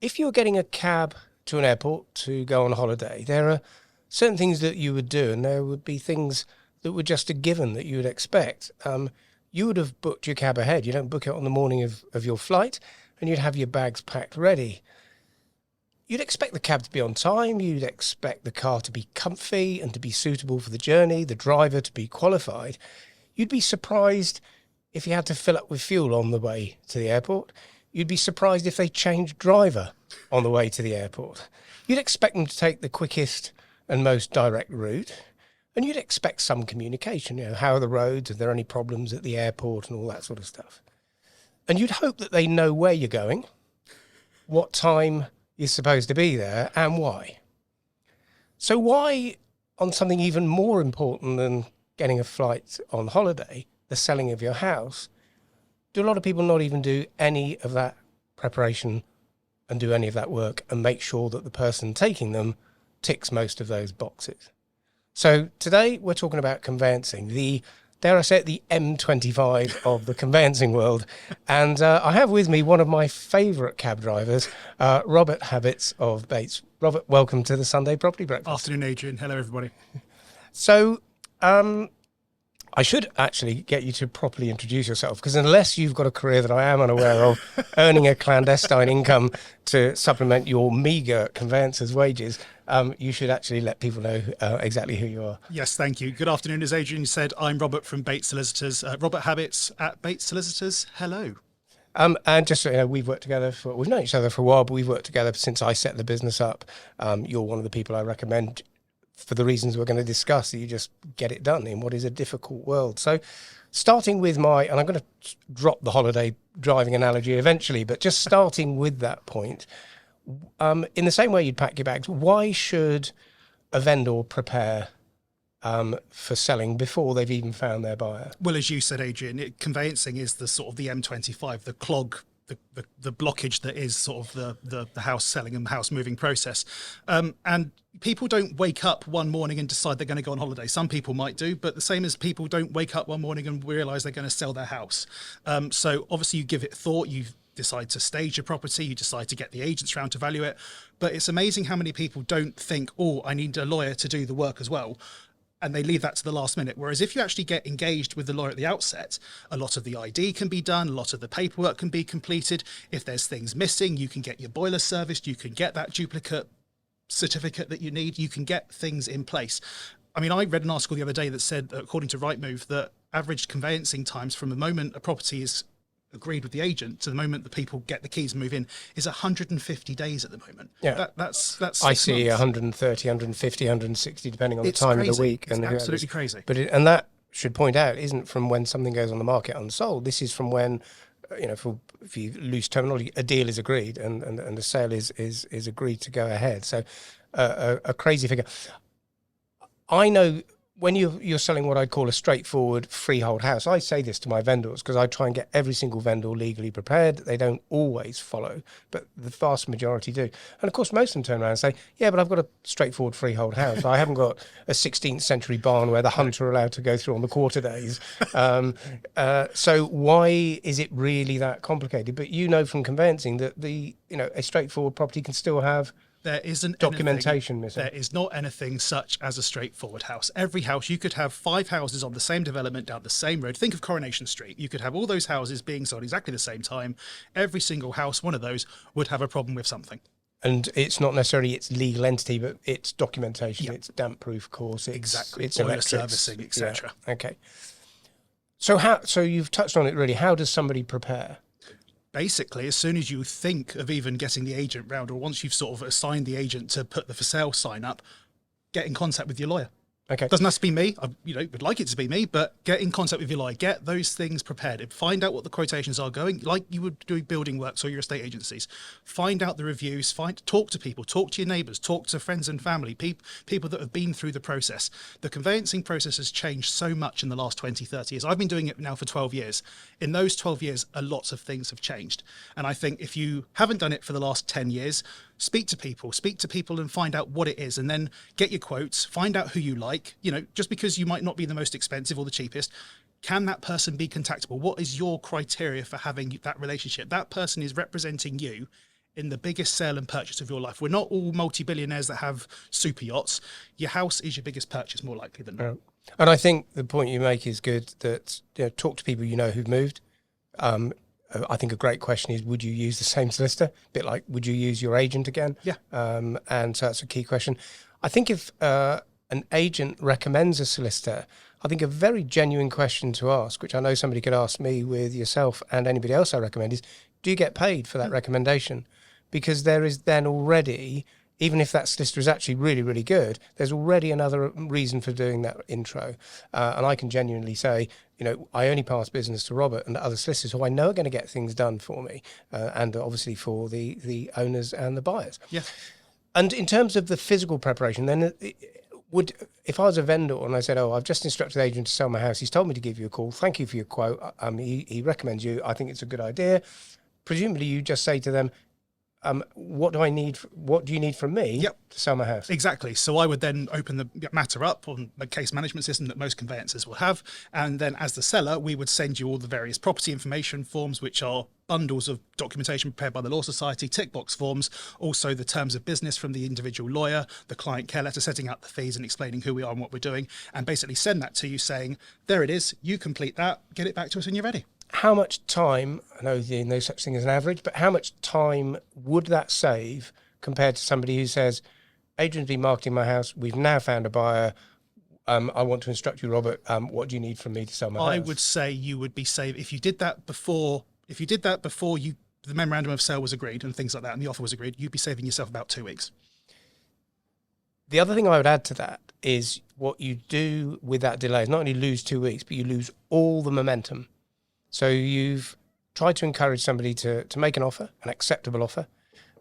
If you're getting a cab to an airport to go on holiday, there are certain things that you would do, and there would be things that were just a given that you would expect. You would have booked your cab ahead. You don't book it on the morning of your flight, and you'd have your bags packed ready. You'd expect the cab to be on time. You'd expect the car to be comfy and to be suitable for the journey, the driver to be qualified. You'd be surprised if you had to fill up with fuel on the way to the airport. You'd be surprised if they changed driver on the way to the airport. You'd expect them to take the quickest and most direct route. And you'd expect some communication, how are the roads, are there any problems at the airport and all that sort of stuff. And you'd hope that they know where you're going, what time you're supposed to be there, and why. So why, on something even more important than getting a flight on holiday, the selling of your house, do a lot of people not even do any of that preparation and do any of that work and make sure that the person taking them ticks most of those boxes? So today we're talking about conveyancing, dare I say it, the M25 of the conveyancing world. And I have with me one of my favourite cab drivers, Robert Habbitts of Bates. Robert, welcome to the Sunday Property Breakfast. Afternoon, Adrian. Hello, everybody. So I should actually get you to properly introduce yourself, because unless you've got a career that I am unaware of, earning a clandestine income to supplement your meagre conveyancer's wages, you should actually let people know exactly who you are. Yes, thank you. Good afternoon. As Adrian said, I'm Robert from Bates Solicitors. Robert Habbitts at Bates Solicitors. Hello. And just so you know, we've known each other for a while, but we've worked together since I set the business up. You're one of the people I recommend for the reasons we're going to discuss, that you just get it done in what is a difficult world. So starting with and I'm going to drop the holiday driving analogy eventually, but just starting with that point, in the same way you'd pack your bags, why should a vendor prepare for selling before they've even found their buyer? Well, as you said, Adrian, conveyancing is the sort of the M25, the clog, the blockage that is sort of the house selling and house moving process. And people don't wake up one morning and decide they're going to go on holiday. Some people might do, but the same as people don't wake up one morning and realize they're going to sell their house. So obviously you give it thought, you decide to stage your property, you decide to get the agents around to value it. But it's amazing how many people don't think, oh, I need a lawyer to do the work as well. And they leave that to the last minute. Whereas if you actually get engaged with the lawyer at the outset, a lot of the ID can be done, a lot of the paperwork can be completed. If there's things missing, you can get your boiler serviced, you can get that duplicate certificate that you need, you can get things in place. I mean, I read an article the other day that said, according to Rightmove, that average conveyancing times from the moment a property is agreed with the agent to the moment the people get the keys and move in is 150 days at the moment. Yeah, that's I see 130, 150, 160, depending on the time of the week. It's absolutely crazy. But and that should point out, isn't from when something goes on the market unsold. This is from when, if you lose terminology, a deal is agreed and the sale is agreed to go ahead. So a crazy figure. I know when you're selling what I'd call a straightforward freehold house, I say this to my vendors because I try and get every single vendor legally prepared. They don't always follow, but the vast majority do. And of course, most of them turn around and say, yeah, but I've got a straightforward freehold house. I haven't got a 16th century barn where the hunter are allowed to go through on the quarter days. So why is it really that complicated? But you know from conveyancing that a straightforward property can still have there isn't documentation missing. There is not anything such as a straightforward house. Every house, you could have 5 houses on the same development down the same road. Think of Coronation Street. You could have all those houses being sold exactly the same time. Every single house, one of those, would have a problem with something. And it's not necessarily its legal entity, but its documentation, Yep. Its damp-proof course, exactly. It's Boiler electrics, servicing, etc. Yeah. Okay. So you've touched on it really. How does somebody prepare? Basically, as soon as you think of even getting the agent round, or once you've sort of assigned the agent to put the for sale sign up, get in contact with your lawyer. Okay. Doesn't have to be me. I would like it to be me, but get in contact with your lawyer. Get those things prepared. Find out what the quotations are going, like you would do building works or your estate agencies. Find out the reviews. Talk to people. Talk to your neighbours. Talk to friends and family. People that have been through the process. The conveyancing process has changed so much in the last 20, 30 years. I've been doing it now for 12 years. In those 12 years, a lot of things have changed. And I think if you haven't done it for the last 10 years, speak to people and find out what it is, and then get your quotes, find out who you like. Just because you might not be the most expensive or the cheapest, can that person be contactable? What is your criteria for having that relationship? That person is representing you in the biggest sale and purchase of your life. We're not all multi-billionaires that have super yachts. Your house is your biggest purchase, more likely than not. Yeah. And I think the point you make is good, that talk to people who've moved. I think a great question is, would you use the same solicitor? A bit like, would you use your agent again? Yeah. And so that's a key question. I think if an agent recommends a solicitor, I think a very genuine question to ask, which I know somebody could ask me with yourself and anybody else I recommend, is, do you get paid for that recommendation? Because there is then already, even if that solicitor is actually really, really good, there's already another reason for doing that intro. And I can genuinely say, I only pass business to Robert and other solicitors who I know are going to get things done for me, and obviously for the owners and the buyers. Yeah. And in terms of the physical preparation, then if I was a vendor and I said, I've just instructed the agent to sell my house, he's told me to give you a call, thank you for your quote, he recommends you, I think it's a good idea. Presumably you just say to them, what do I need? What do you need from me to sell my house? Exactly. So I would then open the matter up on the case management system that most conveyancers will have. And then as the seller, we would send you all the various property information forms, which are bundles of documentation prepared by the Law Society, tick box forms, also the terms of business from the individual lawyer, the client care letter setting out the fees and explaining who we are and what we're doing, and basically send that to you saying, there it is, you complete that, get it back to us when you're ready. How much time, I know there's no such thing as an average, but how much time would that save compared to somebody who says, agent's been marketing my house, we've now found a buyer, I want to instruct you, Robert, what do you need from me to sell my house? I would say you would be saved, if you did that before the memorandum of sale was agreed and things like that and the offer was agreed, you'd be saving yourself about 2 weeks. The other thing I would add to that is what you do with that delay is not only lose 2 weeks, but you lose all the momentum. So you've tried to encourage somebody to make an offer, an acceptable offer,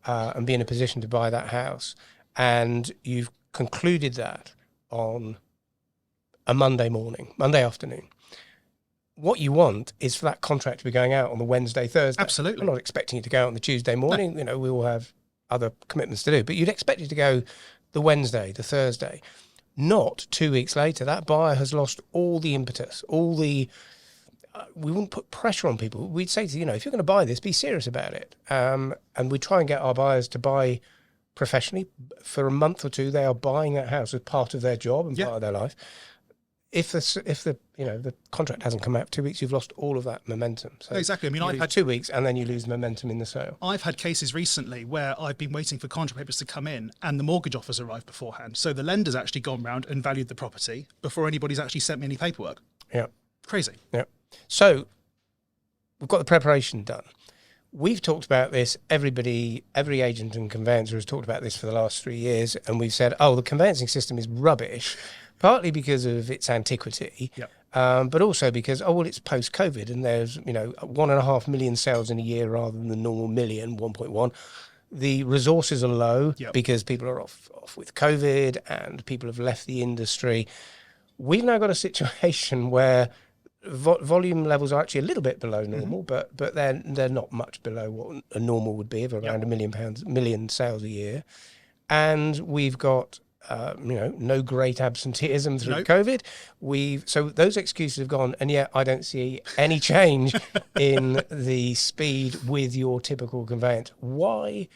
and be in a position to buy that house. And you've concluded that on a Monday afternoon. What you want is for that contract to be going out on the Wednesday, Thursday. Absolutely. I'm not expecting it to go out on the Tuesday morning. No. We all have other commitments to do, but you'd expect it to go the Wednesday, the Thursday. Not 2 weeks later. That buyer has lost all the impetus, we wouldn't put pressure on people. We'd say to if you're going to buy this, be serious about it. And we try and get our buyers to buy professionally. For a month or two, they are buying that house as part of their job and part of their life. If the contract hasn't come out 2 weeks, you've lost all of that momentum. So exactly. I mean, I've had 2 weeks and then you lose momentum in the sale. I've had cases recently where I've been waiting for contract papers to come in and the mortgage offers arrived beforehand. So the lender's actually gone round and valued the property before anybody's actually sent me any paperwork. Yeah. Crazy. Yeah. So we've got the preparation done. We've talked about this. Every agent and conveyancer has talked about this for the last 3 years. And we've said, the conveyancing system is rubbish, partly because of its antiquity, but also because, it's post-COVID and there's, 1.5 million sales in a year rather than the normal million, 1.1. The resources are low because people are off with COVID and people have left the industry. We've now got a situation where volume levels are actually a little bit below normal, but they're not much below what a normal would be of around £1 million sales a year. And we've got no great absenteeism through COVID. So those excuses have gone, and yet I don't see any change in the speed with your typical conveyance. Why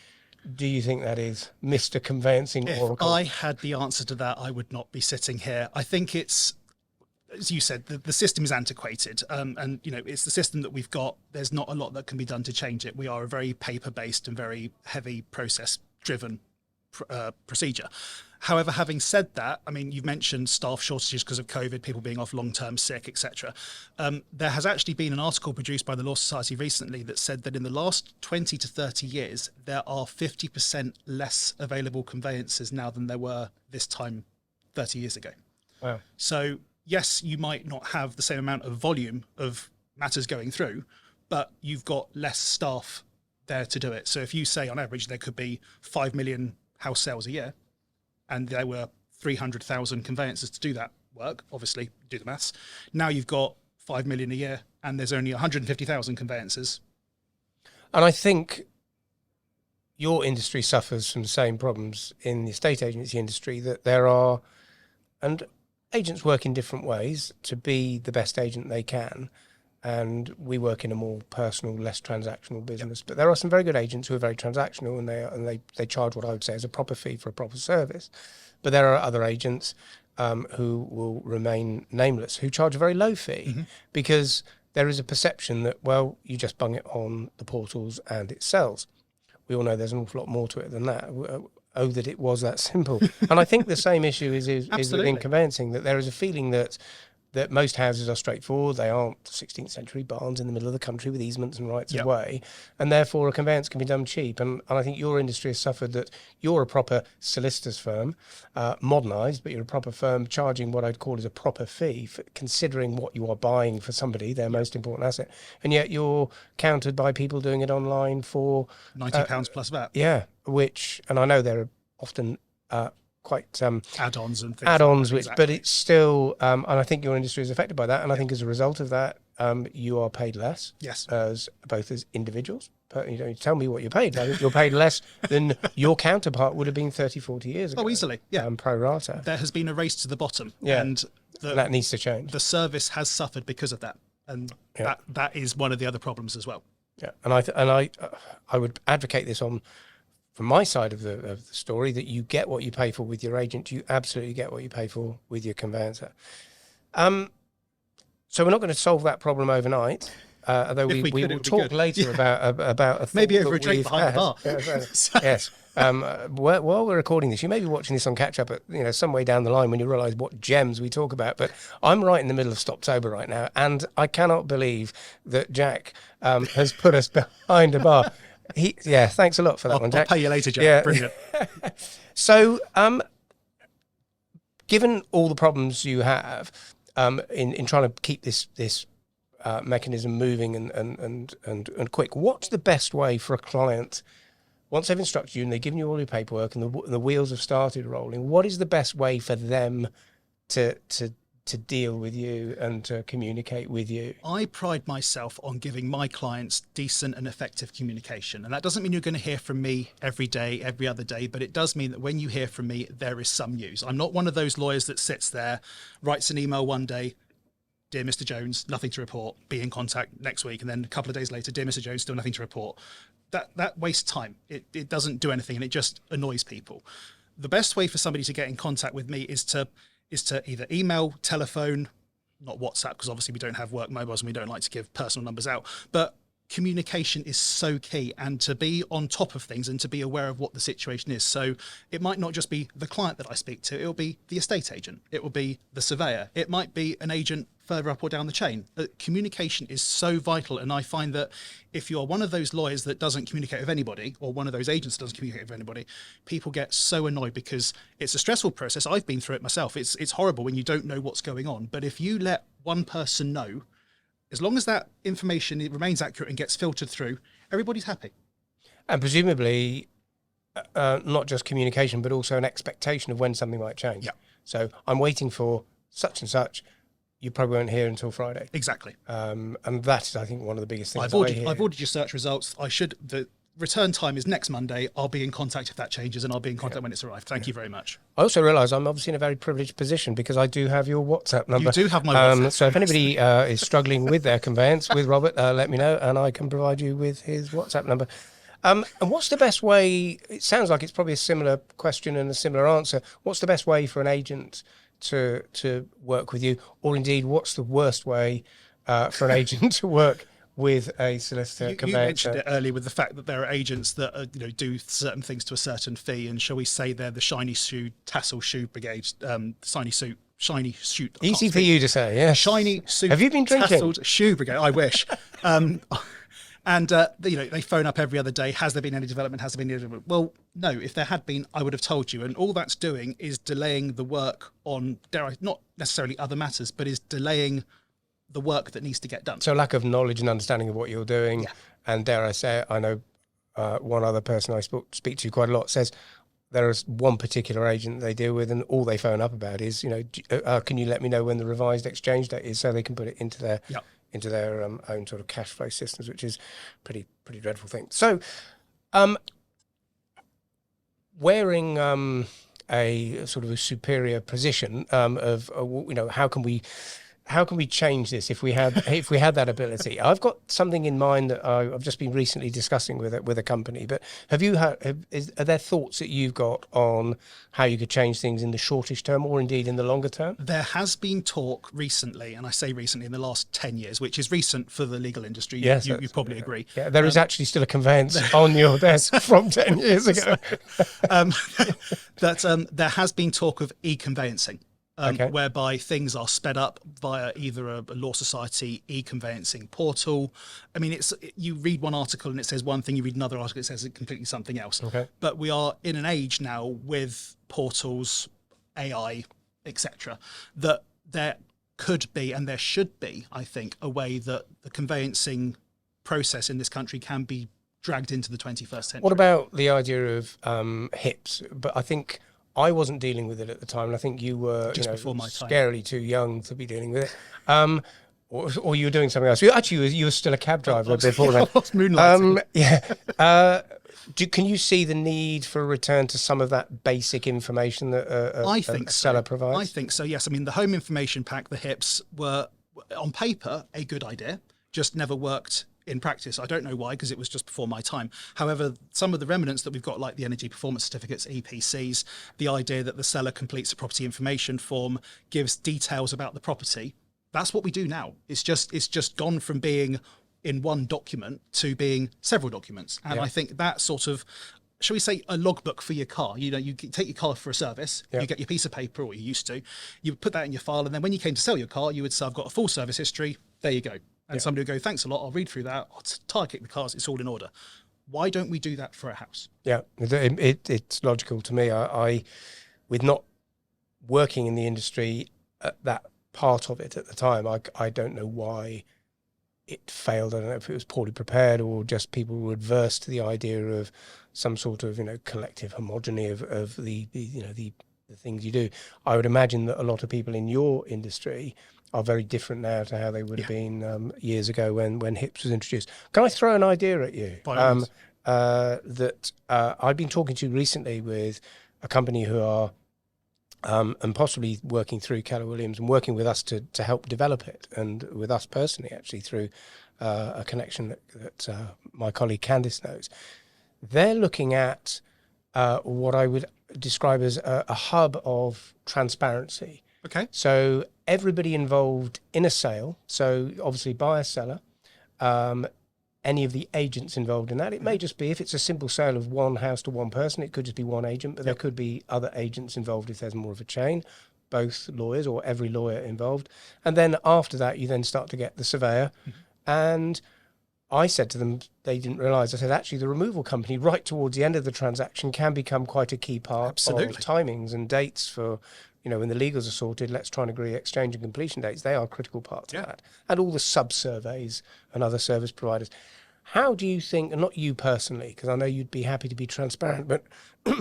do you think that is, Mr. Conveyancing Oracle? If I had the answer to that, I would not be sitting here. I think it's, as you said, the system is antiquated, and it's the system that we've got. There's not a lot that can be done to change it. We are a very paper-based and very heavy process-driven procedure. However, having said that, I mean, you've mentioned staff shortages because of COVID, people being off long-term sick, etc. There has actually been an article produced by the Law Society recently that said that in the last 20 to 30 years, there are 50% less available conveyancers now than there were this time 30 years ago. Wow. So yes, you might not have the same amount of volume of matters going through, but you've got less staff there to do it. So if you say on average there could be 5 million house sales a year, and there were 300,000 conveyancers to do that work, obviously do the maths. Now you've got 5 million a year and there's only 150,000 conveyancers. And I think your industry suffers from the same problems in the estate agency industry, that there are, and agents work in different ways to be the best agent they can. and we work in a more personal, less transactional business. But there are some very good agents who are very transactional, and they charge what I would say is a proper fee for a proper service. But there are other agents who will remain nameless, who charge a very low fee because there is a perception that, well, you just bung it on the portals and it sells. We all know there's an awful lot more to it than that. Oh, that it was that simple. And I think the same issue is within conveyancing, that there is a feeling that most houses are straightforward. They aren't 16th century barns in the middle of the country with easements and rights of way, and therefore a conveyance can be done cheap. And I think your industry has suffered that you're a proper solicitors firm, modernised, but you're a proper firm charging what I'd call as a proper fee for considering what you are buying for somebody, their most important asset. And yet you're countered by people doing it online for £90 plus VAT. Yeah, and I know there are often quite add-ons and things add-ons, like that, exactly. But it's still, and I think your industry is affected by that. And I think as a result of that, you are paid less. Yes, both as individuals. But you don't tell me what you're paid. I think you're paid less than your counterpart would have been 30, 40 years ago. Oh, easily, yeah. Pro rata. There has been a race to the bottom, and that needs to change. The service has suffered because of that, and that is one of the other problems as well. Yeah, and I would advocate this from my side of the story, that you get what you pay for with your agent. You absolutely get what you pay for with your conveyancer. So we're not going to solve that problem overnight, although we will talk later about a maybe over a drink behind the bar. Yes. While we're recording this, you may be watching this on catch up at some way down the line when you realise what gems we talk about. But I'm right in the middle of Stoptober right now, and I cannot believe that Jack has put us behind a bar. Thanks a lot for that one, Jack. I'll pay you later, Jack. Yeah. Brilliant. So, given all the problems you have in trying to keep this mechanism moving and quick, what's the best way for a client, once they've instructed you and they've given you all your paperwork and the wheels have started rolling, what is the best way for them to deal with you and to communicate with you? I pride myself on giving my clients decent and effective communication. And that doesn't mean you're going to hear from me every day, every other day, but it does mean that when you hear from me, there is some news. I'm not one of those lawyers that sits there, writes an email one day, "Dear Mr. Jones, nothing to report, be in contact next week." And then a couple of days later, "Dear Mr. Jones, still nothing to report." That wastes time. It doesn't do anything, and it just annoys people. The best way for somebody to get in contact with me is to either email, telephone, not WhatsApp, because obviously we don't have work mobiles and we don't like to give personal numbers out, but communication is so key, and to be on top of things and to be aware of what the situation is. So it might not just be the client that I speak to, it'll be the estate agent, it will be the surveyor, it might be an agent further up or down the chain. Communication is so vital, and I find that if you're one of those lawyers that doesn't communicate with anybody, or one of those agents that doesn't communicate with anybody, people get so annoyed because it's a stressful process. I've been through it myself. It's horrible when you don't know what's going on, but if you let one person know, as long as that information remains accurate and gets filtered through, everybody's happy. And presumably, not just communication, but also an expectation of when something might change. Yeah. So I'm waiting for such and such. You probably won't hear until Friday. Exactly. And that is, I think, one of the biggest things I've ordered your search results. The return time is next Monday. I'll be in contact if that changes, and I'll be in contact when it's arrived. Thank you very much. I also realise I'm obviously in a very privileged position because I do have your WhatsApp number. You do have my WhatsApp. So if anybody is struggling with their conveyance with Robert, let me know and I can provide you with his WhatsApp number. And what's the best way? It sounds like it's probably a similar question and a similar answer. What's the best way for an agent to work with you, or indeed, what's the worst way for an agent to work with a solicitor? You mentioned it earlier with the fact that there are agents that do certain things to a certain fee, and shall we say they're the shiny suit tassel shoe brigade, shiny suit. Easy for you to say, yeah. Shiny suit. Have you been drinking? Tasseled shoe brigade. I wish. And they phone up every other day. Has there been any development? Has there been any development? Well, no. If there had been, I would have told you. And all that's doing is delaying the work on, not necessarily other matters, but is delaying the work that needs to get done. So lack of knowledge and understanding of what you're doing. Yeah. And dare I say it, I know one other person I speak to quite a lot says there is one particular agent they deal with, and all they phone up about is, can you let me know when the revised exchange date is, so they can put it into their own sort of cash flow systems, which is pretty dreadful thing. So, wearing a sort of a superior position of how can we how can we change this if we had that ability? I've got something in mind that I've just been recently discussing with a company. But have you are there thoughts that you've got on how you could change things in the shortish term, or indeed in the longer term? There has been talk recently, and I say recently, in the last 10 years, which is recent for the legal industry. Yes, you probably agree. Yeah, there is actually still a conveyance on your desk from 10 years ago. That there has been talk of e-conveyancing. Okay. Whereby things are sped up via either a law society e-conveyancing portal. I mean, you read one article and it says one thing, you read another article, it says completely something else. Okay. But we are in an age now with portals, AI, etc., that there could be and there should be, I think, a way that the conveyancing process in this country can be dragged into the 21st century. What about the idea of HIPs? But I think I wasn't dealing with it at the time, and I think you were Just before my time. scarily too young to be dealing with it. Or you were doing something else. You were still a cab driver before then. I was moonlighting. Yeah. Can you see the need for a return to some of that basic information that a seller provides? I think so, yes. I mean, the home information pack, the HIPs, were on paper a good idea, just never worked in practice. I don't know why, because it was just before my time. However, some of the remnants that we've got, like the energy performance certificates, EPCs, the idea that the seller completes a property information form, gives details about the property, that's what we do now. It's just gone from being in one document to being several documents. And I think that sort of, shall we say, a logbook for your car. You know, you take your car for a service, you get your piece of paper, or you used to, you put that in your file, and then when you came to sell your car, you would say, I've got a full service history, there you go. And somebody would go, thanks a lot, I'll read through that, I'll tire kick the cars, it's all in order. Why don't we do that for a house? Yeah, it's logical to me. I with not working in the industry at that part of it at the time, I don't know why it failed. I don't know if it was poorly prepared or just people were adverse to the idea of some sort of collective homogeny of the things you do. I would imagine that a lot of people in your industry are very different now to how they would have been years ago when HIPS was introduced. Can I throw an idea at you? That I've been talking to recently with a company who are and possibly working through Keller Williams and working with us to help develop it, and with us personally actually through a connection that my colleague Candice knows. They're looking at what I would describe as a hub of transparency. Okay. So everybody involved in a sale, so obviously buyer, seller, any of the agents involved in that. It may just be, if it's a simple sale of one house to one person, it could just be one agent, but there could be other agents involved if there's more of a chain, both lawyers or every lawyer involved. And then after that, you then start to get the surveyor. And I said to them, they didn't realise, I said, actually, the removal company right towards the end of the transaction can become quite a key part of timings and dates for, when the legals are sorted, let's try and agree exchange and completion dates. They are critical parts of that. And all the sub-surveys and other service providers. How do you think, and not you personally, because I know you'd be happy to be transparent, but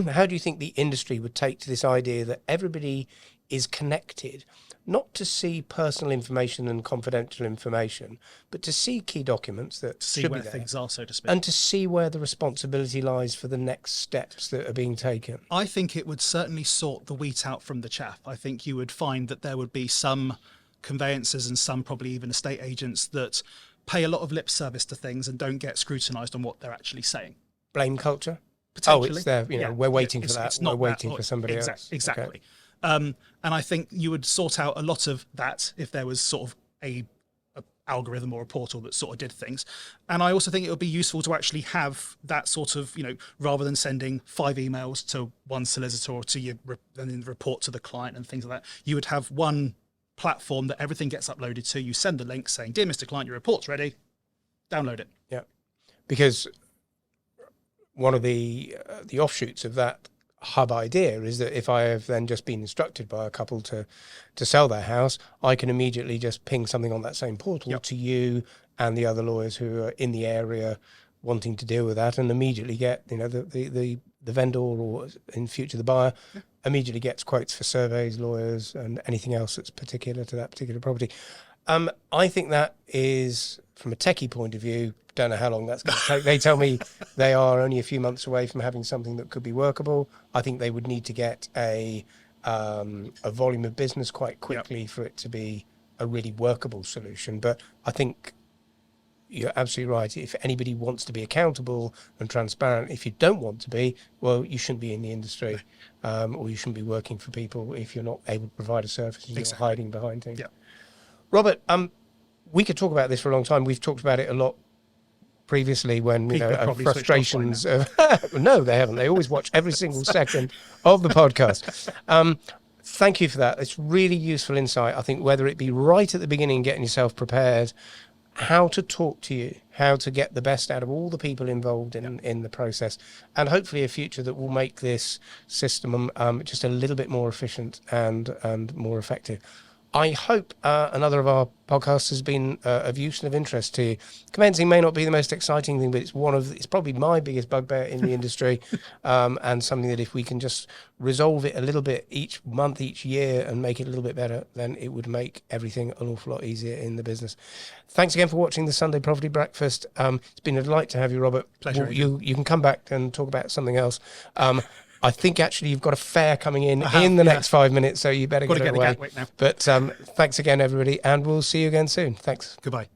how do you think the industry would take to this idea that everybody is connected, not to see personal information and confidential information, but to see key documents that see should where be there, things are, so to speak, and to see where the responsibility lies for the next steps that are being taken? I think it would certainly sort the wheat out from the chaff. I think you would find that there would be some conveyancers and some probably even estate agents that pay a lot of lip service to things and don't get scrutinised on what they're actually saying. Blame culture? Potentially. Oh, it's there. We're waiting for that. It's not we're waiting for somebody else. Exactly. Okay. And I think you would sort out a lot of that if there was sort of a algorithm or a portal that sort of did things. And I also think it would be useful to actually have that sort of, rather than sending 5 emails to one solicitor or to you and then report to the client and things like that, you would have one platform that everything gets uploaded to. You send the link saying, dear Mr. Client, your report's ready, download it. Yeah. Because one of the offshoots of that hub idea is that if I have then just been instructed by a couple to sell their house, I can immediately just ping something on that same portal to you and the other lawyers who are in the area wanting to deal with that, and immediately get, the vendor, or in future the buyer, immediately gets quotes for surveys, lawyers, and anything else that's particular to that particular property. I think that is, from a techie point of view, don't know how long that's going to take. They tell me they are only a few months away from having something that could be workable. I think they would need to get a volume of business quite quickly for it to be a really workable solution. But I think you're absolutely right. If anybody wants to be accountable and transparent, if you don't want to be, well, you shouldn't be in the industry, or you shouldn't be working for people if you're not able to provide a service and you're hiding behind things. Yeah. Robert, we could talk about this for a long time. We've talked about it a lot previously when People have probably frustrations of no, they haven't. They always watch every single second of the podcast. Thank you for that. It's really useful insight. I think whether it be right at the beginning, getting yourself prepared, how to talk to you, how to get the best out of all the people involved in the process, and hopefully a future that will make this system just a little bit more efficient and more effective. I hope another of our podcasts has been of use and of interest to you. Conveyancing may not be the most exciting thing, but it's probably my biggest bugbear in the industry, and something that if we can just resolve it a little bit each month, each year, and make it a little bit better, then it would make everything an awful lot easier in the business. Thanks again for watching the Sunday Property Breakfast. It's been a delight to have you, Robert. Pleasure. You can come back and talk about something else. I think actually you've got a fare coming in the next 5 minutes, so you better get it away. Now. But thanks again, everybody, and we'll see you again soon. Thanks. Goodbye.